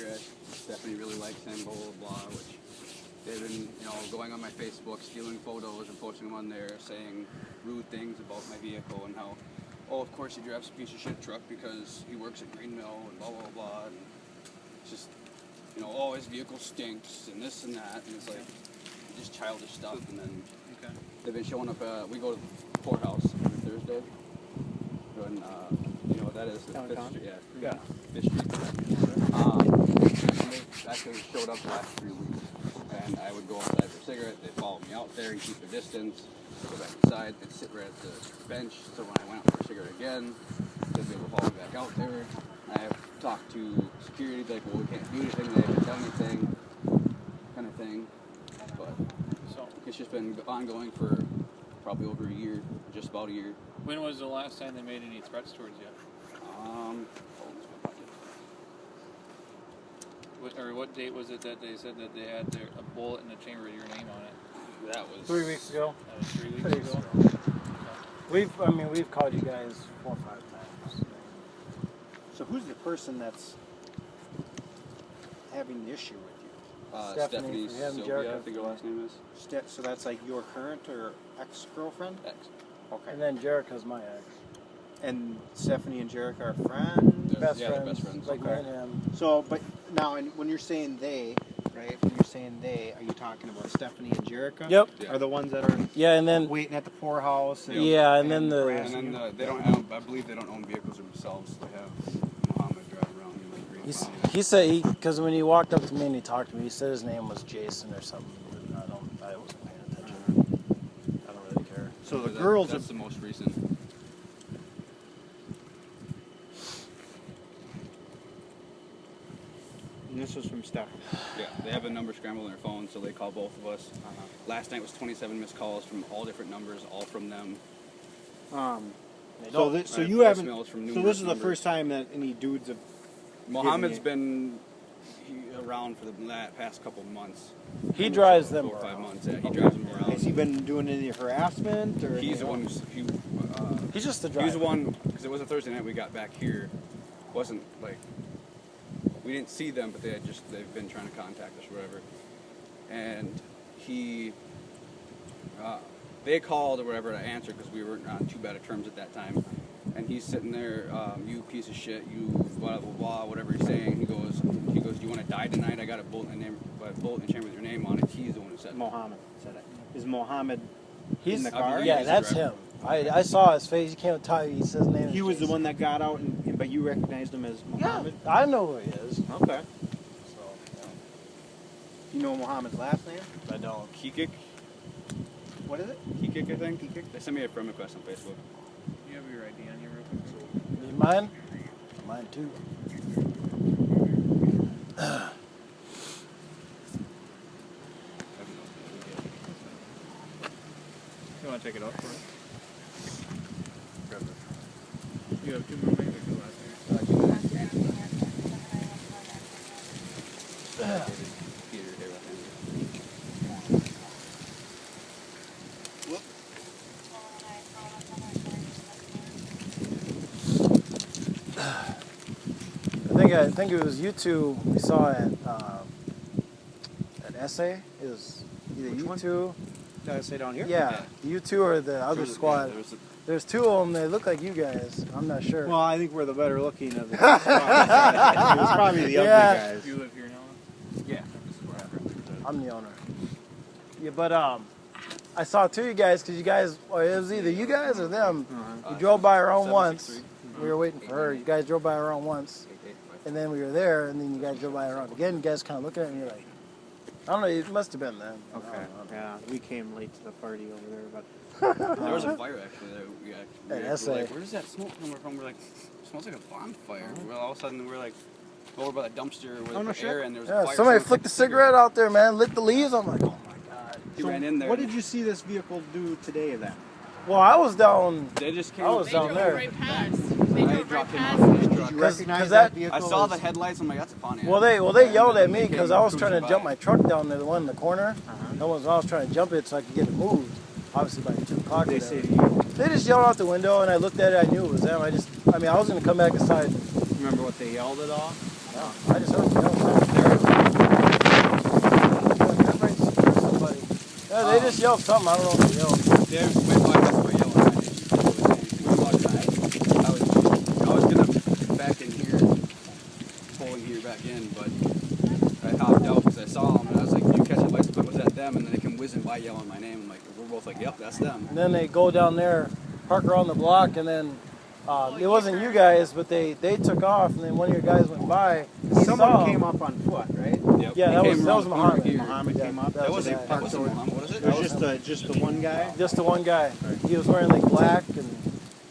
cigarette. Stephanie really likes him, blah, blah, blah, which they've been, going on my Facebook, stealing photos and posting them on there, saying rude things about my vehicle and how, oh, of course he drives a piece of shit truck because he works at Green Mill and blah, blah, blah. And it's just, oh, his vehicle stinks and this and that. And it's like, just childish stuff. And then they've been showing up, we go to the courthouse every Thursday. And, you know what that is? Fifth Street, yeah. Fifth Street. They actually showed up the last 3 weeks. And I would go outside for a cigarette. They'd follow me out there and keep the distance. Go back inside. They'd sit right at the bench. So when I went out for a cigarette again, they'd be able to follow me back out there. I've talked to security, like, well, we can't do anything. They haven't done anything, kind of thing. But so it's just been ongoing for probably over a year, just about a year. When was the last time they made any threats towards you? What date was it that they said that they had a bullet in the chamber with your name on it? That was 3 weeks ago. That was 3 weeks 3 weeks ago. Okay. We've called you guys 4 or 5 times. So who's the person that's having the issue with you? Stephanie Sylvia, I think her last name is. So that's like your current or ex-girlfriend? Ex. Okay. And then Jerica's my ex. And Stephanie and Jerica are friends? Best best friends. Like me and him. So, but now, when you're saying they, right? When you're saying they, are you talking about Stephanie and Jerica? Yep. Are the ones that are and then waiting at the poorhouse? And, and then they don't have. I believe they don't own vehicles themselves. They have Muhammad drive around in like green. he said because when he walked up to me and he talked to me, he said his name was Jason or something. I wasn't paying attention. I don't really care. So the girls that's the most recent. And this was from Stephanie. Yeah, they have a number scrambled on their phone, so they call both of us. Last night was 27 missed calls from all different numbers, all from them. So you haven't. So this is the first time that any dudes have. Mohammed's been around for the past couple months. He drives them 4 or 5 months. Yeah, he drives them around. Has he been doing any harassment or? He's the one he's just the driver. He was the one because it was a Thursday night we got back here. Wasn't like we didn't see them, but they've been trying to contact us or whatever. And they called or whatever to answer because we weren't on too bad of terms at that time. And he's sitting there, you piece of shit, you blah blah blah, whatever he's saying. He goes, do you want to die tonight? I got a bullet in the chamber with your name on it. He's the one who said it. Mohammed said it. Is Mohammed in the I car? believe Yeah, he's the that's driver. him. I saw his face. You can't tell. He says his name. He is was the Jason. one that got out, but you recognized him as Mohammed? Yeah, I know who he is. Okay. So, You know Mohammed's last name? I don't. Kikik, What is it? I think. They sent me a friend request on Facebook. You have your ID on you real quick? Need mine? Mine too. You want to take it off for us? You have 2 more minutes to go last year. I think it was you two we saw at SA. It was either Which you one? two. Did I say down here? Yeah, you two or the other squad. There's 2 of them. They look like you guys. I'm not sure. Well, I think we're the better looking of the squad. It was probably the ugly guys. You live here now? Yeah, this is where I represent. I'm the owner. Yeah, but I saw 2 of you guys because you guys. Well, it was either you guys or them. We drove by our own once. We were waiting for her. You guys drove by our own once. And then we were there, and then you guys drove by around again. You guys kind of look at it, and you're like, I don't know, it must have been then. Okay. Yeah, we came late to the party over there, but There was a fire actually that we At were SA. like, where does that smoke come from? We're like, it smells like a bonfire. Well, all of a sudden we're like over by the dumpster with the air, and there was a fire. Somebody smoke flicked a cigarette out there, man. Lit the leaves. I'm like, oh my god. He ran in there. what did you see this vehicle do today then? Well, I was down. They just came. I was They down drove there. right past. They drove right dropped him past. off in his truck. Did you recognize that- that vehicle? I saw as- the headlights. I'm like, that's a Pontiac. Well, they yelled at me He because came I was trying to cruising jump by. my truck down there, the one in the corner. I was trying to jump it so I could get it moved. Obviously by 2 o'clock. They or say whatever. to you, They just yelled out the window, and I looked at it. I knew it was them. I was going to come back inside. remember what they yelled at all? No, I just heard them yell. Somebody. Yeah, they just yelled something. I don't know what they yelled. There's way more that's yelling. I was gonna back in here, pulling here back in, but I hopped out because I saw them and I was like, "You catch a license plate? Was that them?" And then they come whizzing by yelling my name. I'm like, we're both like, "Yep, that's them." And then they go down there, park around the block, and then it wasn't you guys, but they took off, and then one of your guys went by. He Someone saw came him. up on foot, right? Yep. Yeah, He that came was around Muhammad. here. Muhammad came up. That wasn't parked over. Muhammad. What is it? It was just the one guy. Just the one guy. He was wearing like black and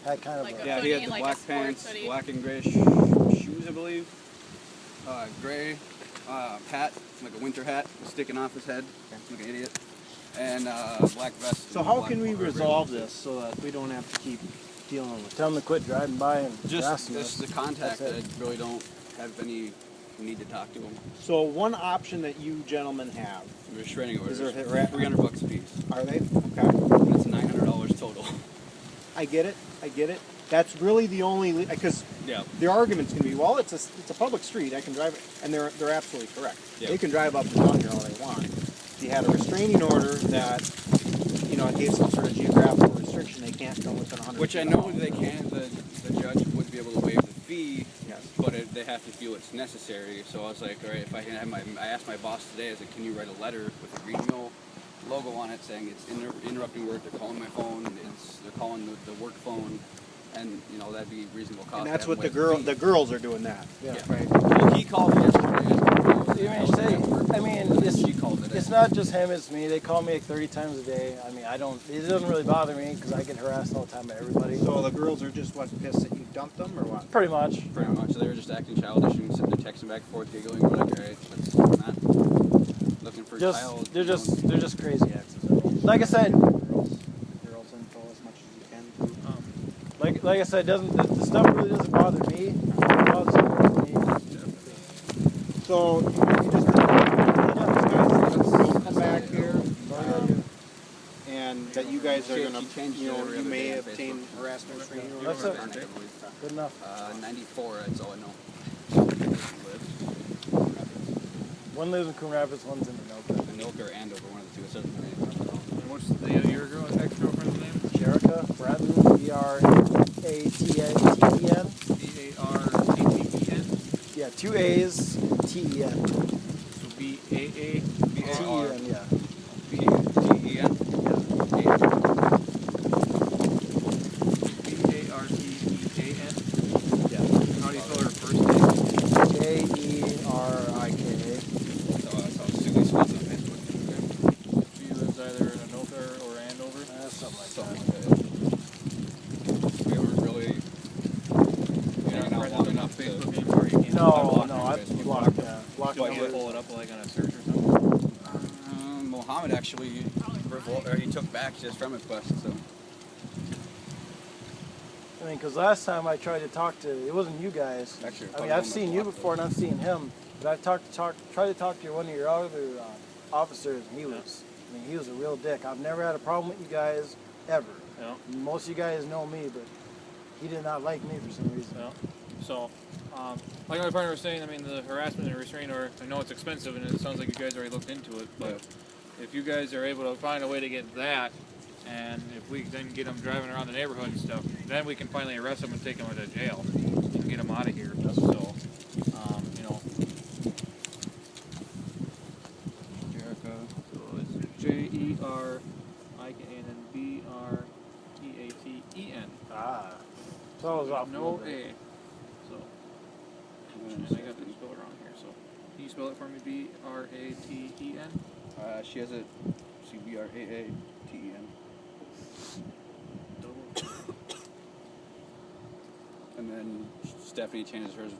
had kind of Like a, a Yeah, he had hoodie, the like a black sports pants, hoodie. black and gray shoes, I believe. Gray hat, like a winter hat, sticking off his head, like an idiot, and black vest. So how can we resolve this so that we don't have to keep dealing with tell him to quit driving by and Just harassing us. the contact. That's I it. really don't have any need to talk to him. So one option that you gentlemen have, Restraining orders. Is there a $300 a piece. are they? Okay. And it's $900 total. I get it. That's really the only, because Yeah. the argument's going to be, well, it's a public street. I can drive it, and they're absolutely correct. Yeah. They can drive up and down here all they want. If you had a restraining order that, it gave some sort of geographical restriction, they can't go within 100 Which I feet. know they can. The judge would be able to waive the fee. Yes. But they have to feel it's necessary. So I was like, all right, if I can have I asked my boss today, I was like, can you write a letter with a green mill logo on it saying it's interrupting work, they're calling my phone, they're calling the work phone, and that'd be reasonable cost. And to that's have what them the waive the girls are doing that. Yeah. Right. Well, he called me yesterday. She called today. It's not just him, it's me. They call me like 30 times a day. I mean, it doesn't really bother me because I get harassed all the time by everybody. So the girls are just pissed that you dumped them or what? Pretty much. Pretty much. They were just acting childish and sitting there texting back and forth, giggling. We're like, all right, that's not looking for child. They're just crazy actors. Like I said, Girls info as much as you can. like I said, the stuff really doesn't bother me. It bothers me. So you just don't come back here, and that you guys are She gonna, changed it every you other may day on obtain Facebook. harassment training. or That's whatever. it. Good enough. 94, that's all I know. One lives in Coon Rapids, one's in Anoka. And Ilker and over one of the two. It says in the name. And what's your ex-girlfriend's name? Jerica Bratton, B-R-A-T-T-E-N. B-A-R-A-T-E-N. Yeah, 2 A's, T-E-N. So B-A-A. T-E-N, yeah. B-T-E-N? B-A-R-T-E-A-N. Yeah. How do you spell her first name? J-E-R-I-K-A. So Susie Scott's on Facebook. She lives either in Anoka or Andover. Something like Something like that. We were really not Friends long with enough to... Facebook anymore. You can't No, I I Facebook. blocked that. Blocked You can't numbers. pull it up like on a search or something. Mohammed actually he took back his friend request. So I mean, because last time I tried to talk to, it wasn't you guys. Actually, I mean, I've seen you before and I've seen him, but I've tried to talk to one of your other officers, and he was a real dick. I've never had a problem with you guys ever. Yeah. Most of you guys know me, but he did not like me for some reason. Yeah. So, like my partner was saying, I mean, the harassment and restraining order, I know it's expensive, and it sounds like you guys already looked into it, but if you guys are able to find a way to get that, and if we then get them driving around the neighborhood and stuff, then we can finally arrest them and take them to jail and get them out of here. So, Jerica. So it's J-E-R-I-K and then B-R-T-A-T-E-N. Ah. So I was off. No A. So, and I got the spell wrong here. So, can you spell it for me? B-R-A-T-E-N. She has it. C-B-R-A-A-T-E-N. And then Stephanie changes hers